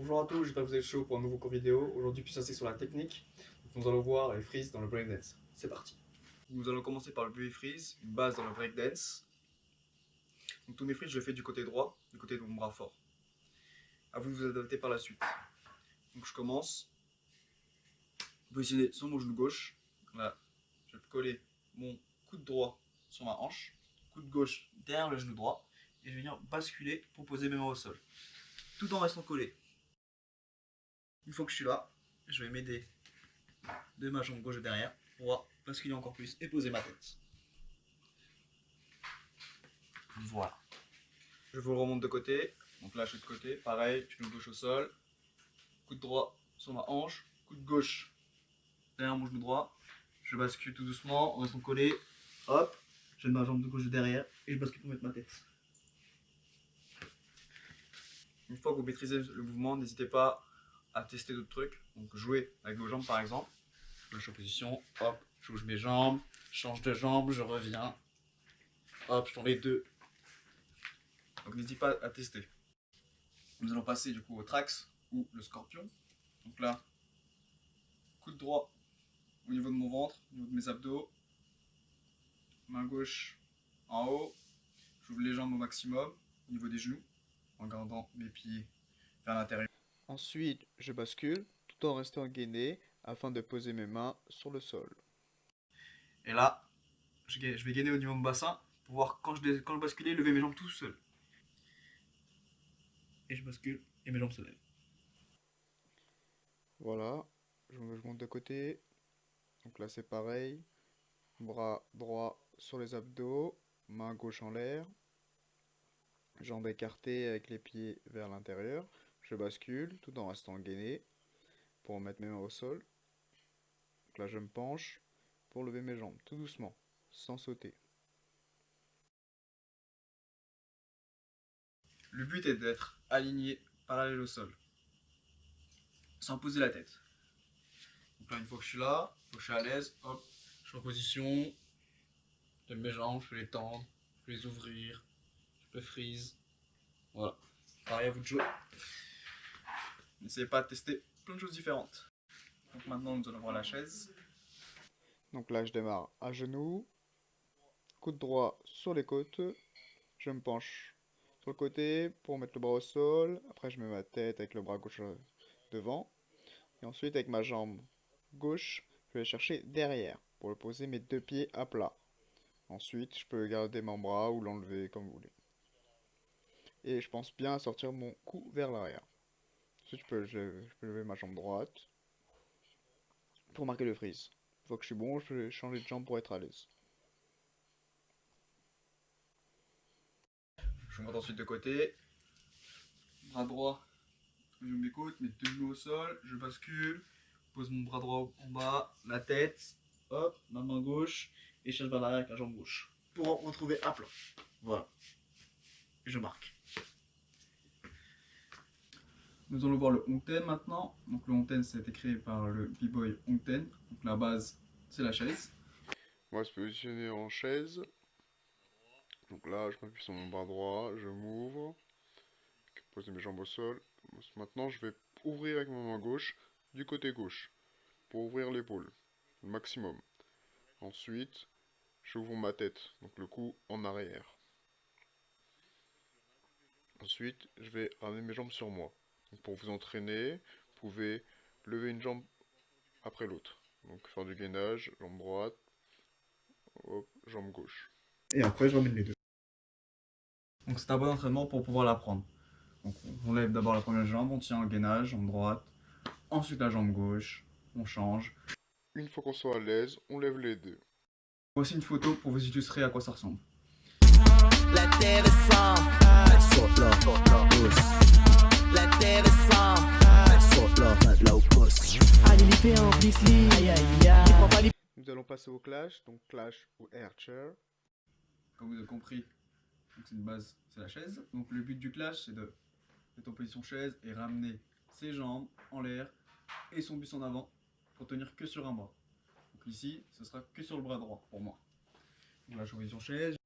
Bonjour à tous, j'espère que vous êtes chaud pour un nouveau cours vidéo. Aujourd'hui, plus axé sur la technique. Donc, nous allons voir les freeze dans le breakdance. C'est parti. Nous allons commencer par le BUI freeze, une base dans le breakdance. Donc, tous mes freeze, je les fais du côté droit, du côté de mon bras fort. À vous de vous adapter par la suite. Donc, je commence. Positionner sur mon genou gauche. Là, je vais coller mon coude droit sur ma hanche, coude gauche derrière le genou droit, et je vais venir basculer pour poser mes mains au sol, tout en restant collé. Une fois que je suis là, je vais m'aider de ma jambe gauche derrière pour pouvoir basculer encore plus et poser ma tête. Voilà. Je vous le remonte de côté. Donc là, je suis de côté. Pareil, genou gauche au sol. Coude droit sur ma hanche. Coude gauche derrière mon genou droit. Je bascule tout doucement en restant collé. Hop, je mets ma jambe de gauche derrière et je bascule pour mettre ma tête. Une fois que vous maîtrisez le mouvement, n'hésitez pas à tester d'autres trucs. Donc jouer avec vos jambes par exemple. Je suis en position, hop, je bouge mes jambes, je change de jambe, je reviens. Hop, je tourne les deux. Donc n'hésitez pas à tester. Nous allons passer du coup au trax ou le scorpion. Donc là, coude droit au niveau de mon ventre, au niveau de mes abdos. Main gauche en haut. J'ouvre les jambes au maximum au niveau des genoux en gardant mes pieds vers l'intérieur. Ensuite, je bascule tout en restant gainé afin de poser mes mains sur le sol. Et là, je vais gainer au niveau de mon bassin pour voir quand je basculais, lever mes jambes tout seul. Et je bascule et mes jambes se lèvent. Voilà, je monte de côté. Donc là c'est pareil. Bras droit sur les abdos, main gauche en l'air. Jambes écartées avec les pieds vers l'intérieur. Je bascule tout en restant gainé pour mettre mes mains au sol. Donc là je me penche pour lever mes jambes tout doucement, sans sauter. Le but est d'être aligné parallèle au sol, sans poser la tête. Donc là, une fois que je suis là, une fois que je suis à l'aise, hop, je suis en position. Je lève mes jambes, je peux les tendre, je peux les ouvrir, je peux freeze. Voilà. Pareil, à vous de jouer. N'essayez pas de tester plein de choses différentes. Donc maintenant, nous allons voir la chaise. Donc là je démarre à genoux, coude droit sur les côtes, je me penche sur le côté pour mettre le bras au sol, après je mets ma tête avec le bras gauche devant, et ensuite avec ma jambe gauche, je vais chercher derrière pour poser mes deux pieds à plat. Ensuite, je peux garder mon bras ou l'enlever comme vous voulez. Et je pense bien à sortir mon cou vers l'arrière. Ensuite, je peux lever ma jambe droite pour marquer le freeze. Une fois que je suis bon, je peux changer de jambe pour être à l'aise. Je monte ensuite de côté. Bras droit au niveau de mes côtes, mes deux genoux au sol. Je bascule. Pose mon bras droit en bas, la tête. Hop, ma main gauche. Et je cherche vers l'arrière avec la jambe gauche. Pour retrouver à plat. Voilà. Et je marque. Nous allons voir le Hongten maintenant. Donc le Hongten, ça a été créé par le B-Boy Hongten. Donc la base, c'est la chaise. On va se positionner en chaise. Donc là, je m'appuie sur mon bras droit, je m'ouvre, poser mes jambes au sol. Maintenant, je vais ouvrir avec ma main gauche du côté gauche pour ouvrir l'épaule, le maximum. Ensuite, j'ouvre ma tête, donc le cou en arrière. Ensuite, je vais ramener mes jambes sur moi. Donc pour vous entraîner, vous pouvez lever une jambe après l'autre. Donc faire du gainage, jambe droite, hop, jambe gauche. Et après, je ramène les deux. Donc c'est un bon entraînement pour pouvoir l'apprendre. Donc on lève d'abord la première jambe, on tient en gainage, jambe droite. Ensuite la jambe gauche, on change. Une fois qu'on soit à l'aise, on lève les deux. Voici une photo pour vous illustrer à quoi ça ressemble. La terre est sans, elle saute là, pousse. La terre est sans, elle saute là au pouce. Allez les faire en Blitzly, aïe aïe aïe. Nous allons passer au clash, donc clash ou air chair. Comme vous avez compris, c'est une base, c'est la chaise. Donc le but du clash, c'est de mettre en position chaise et ramener ses jambes en l'air et son buste en avant pour tenir que sur un bras. Donc ici, ce sera que sur le bras droit pour moi. Donc là, je suis en position chaise.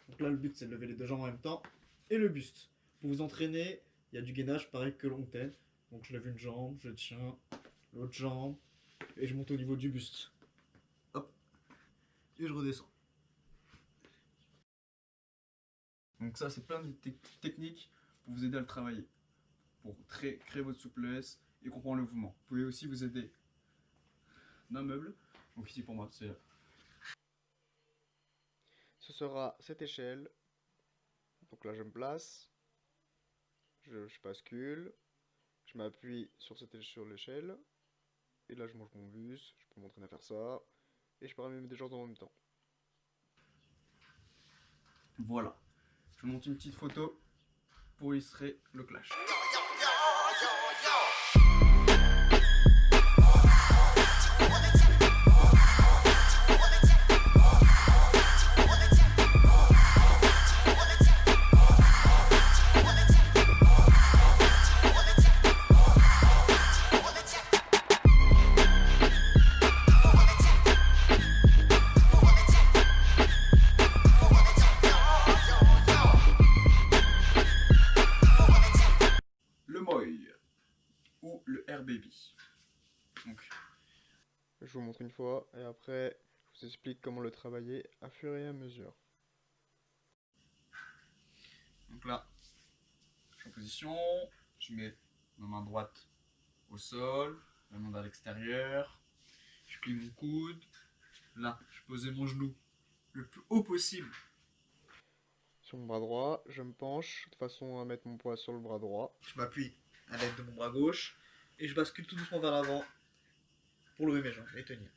Donc là, le but, c'est de lever les deux jambes en même temps et le buste. Pour vous entraîner, il il y a du gainage pareil que long tête. Donc je lève une jambe, je tiens l'autre jambe et je monte au niveau du buste. Hop, et je redescends. Donc ça, c'est plein de techniques pour vous aider à le travailler, pour créer votre souplesse et comprendre le mouvement. Vous pouvez aussi vous aider d'un meuble. Donc ici pour moi, c'est Ce sera cette échelle. Donc là, je me place, je bascule, je m'appuie sur l'échelle, et là, je mange mon bus, je peux m'entraîner à faire ça, et je peux ramener des gens en même temps. voilà. Je monte une petite photo pour illustrer le clash. Le Moi ou le Air Baby. Donc, Je vous montre une fois, et après, je vous explique comment le travailler à fur et à mesure. là, je suis en position, je mets ma main droite au sol, ma main à l'extérieur, je plie mon coude, là, je posais mon genou le plus haut possible. Sur mon bras droit, je me penche de façon à mettre mon poids sur le bras droit. Je m'appuie à l'aide de mon bras gauche et je bascule tout doucement vers l'avant pour lever mes jambes et tenir.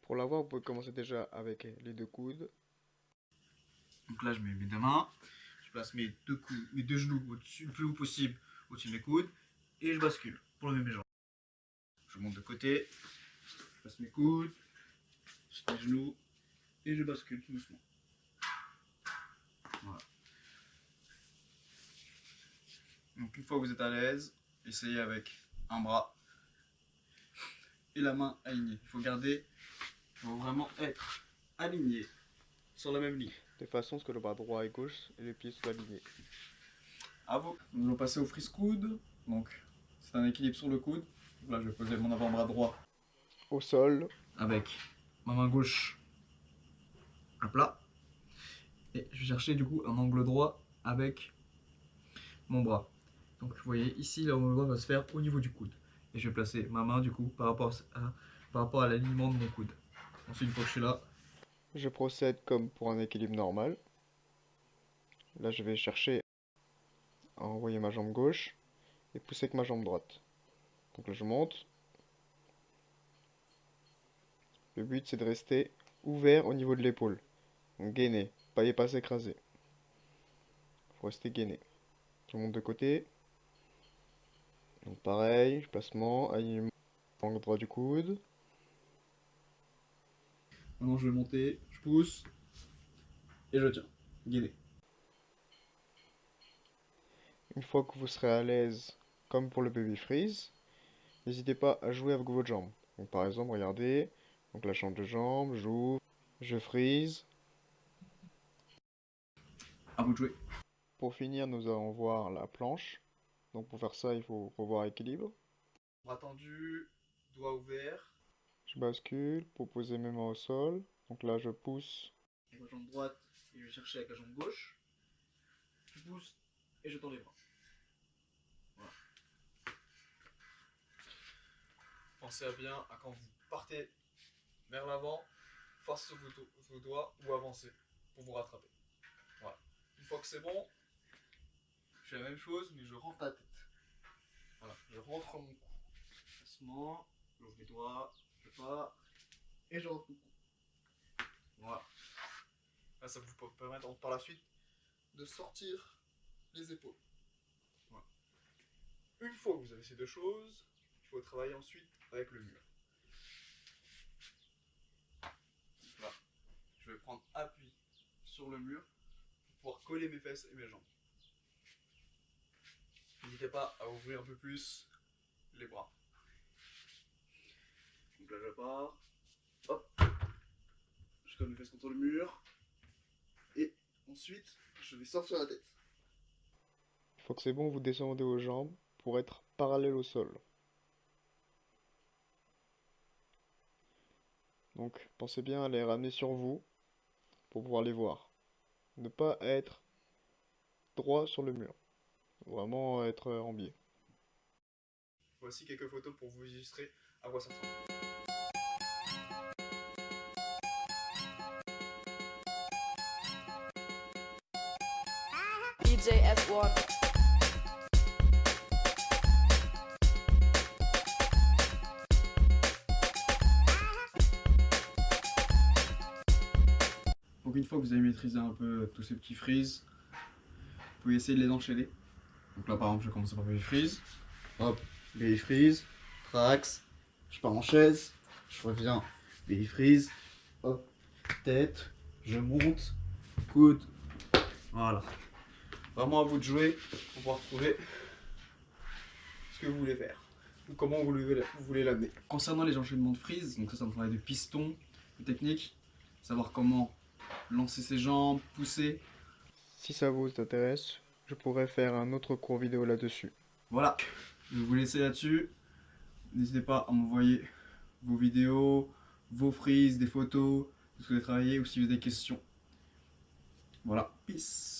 Pour l'avoir, vous pouvez commencer déjà avec les deux coudes. Donc là, je mets mes deux mains, je place mes deux genoux au-dessus, le plus haut possible au-dessus de mes coudes et je bascule pour lever mes jambes. Je monte de côté, je place mes coudes, je place mes genoux et je bascule tout doucement. Voilà. Donc une fois que vous êtes à l'aise, essayez avec un bras et la main alignée. Il faut vraiment être aligné sur la même ligne. De façon à ce que le bras droit et gauche et les pieds soient alignés. À vous. Nous allons passer au freeze coude. Donc c'est un équilibre sur le coude. Donc là je vais poser mon avant-bras droit Au sol, avec ma main gauche à plat. Et je vais chercher du coup un angle droit avec mon bras. Donc vous voyez ici l'angle droit va se faire au niveau du coude. Et je vais placer ma main du coup par rapport à l'alignement de mon coude. Ensuite une fois que je suis là, je procède comme pour un équilibre normal. Là, je vais chercher à envoyer ma jambe gauche et pousser avec ma jambe droite. Donc là, je monte. Le but, c'est de rester ouvert au niveau de l'épaule. Donc gainer, pas s'écraser. Faut rester gainé. Je monte de côté. Donc pareil, placement, alignement, angle droit du coude. maintenant je vais monter, je pousse et je tiens. Gainé. Une fois que vous serez à l'aise, comme pour le baby freeze, n'hésitez pas à jouer avec votre jambe. Donc par exemple, regardez, donc là je change de jambe, j'ouvre, je freeze. À vous de jouer. Pour finir, nous allons voir la planche. Donc pour faire ça, il faut revoir équilibre. Bras tendu, doigts ouverts. Je bascule pour poser mes mains au sol. Donc là, je pousse. Avec ma jambe droite et je vais chercher avec la jambe gauche. Je pousse et je tends les bras. Voilà. Pensez à bien à quand vous partez vers l'avant, forcez vos doigts ou avancez pour vous rattraper. Voilà. Une fois que c'est bon, je fais la même chose mais je rentre la tête. Voilà, je rentre mon cou. Placement, j'ouvre les doigts, je pars et je rentre mon cou. Voilà. Là, ça vous peut permettre par la suite de sortir les épaules. Voilà. Une fois que vous avez ces deux choses, il faut travailler ensuite avec le mur. Là, je vais prendre appui sur le mur pour pouvoir coller mes fesses et mes jambes. N'hésitez pas à ouvrir un peu plus les bras. Donc là, je pars. Hop. Je colle mes fesses contre le mur. Et ensuite, je vais sortir la tête. Une fois que c'est bon, vous descendez aux jambes pour être parallèle au sol. Donc pensez bien à les ramener sur vous pour pouvoir les voir. Ne pas être droit sur le mur. Vraiment être en biais. Voici quelques photos pour vous illustrer à quoi ça ressemble. DJ F1. Donc une fois que vous avez maîtrisé un peu tous ces petits freeze, vous pouvez essayer de les enchaîner. Donc là par exemple je vais commencer par baby freeze. Hop, baby freeze, trax, je pars en chaise, je reviens, baby freeze, hop, tête, je monte, coude, voilà. Vraiment à vous de jouer pour pouvoir trouver ce que vous voulez faire ou comment vous voulez l'amener. Concernant les enchaînements de freeze, donc ça me travaille de piston, de technique, savoir comment lancer ses jambes, pousser. Si ça vous intéresse, je pourrais faire un autre cours vidéo là-dessus. Voilà, je vais vous laisser là-dessus. N'hésitez pas à m'envoyer vos vidéos, vos freezes, des photos, de ce que vous avez travaillé ou si vous avez des questions. Voilà, peace.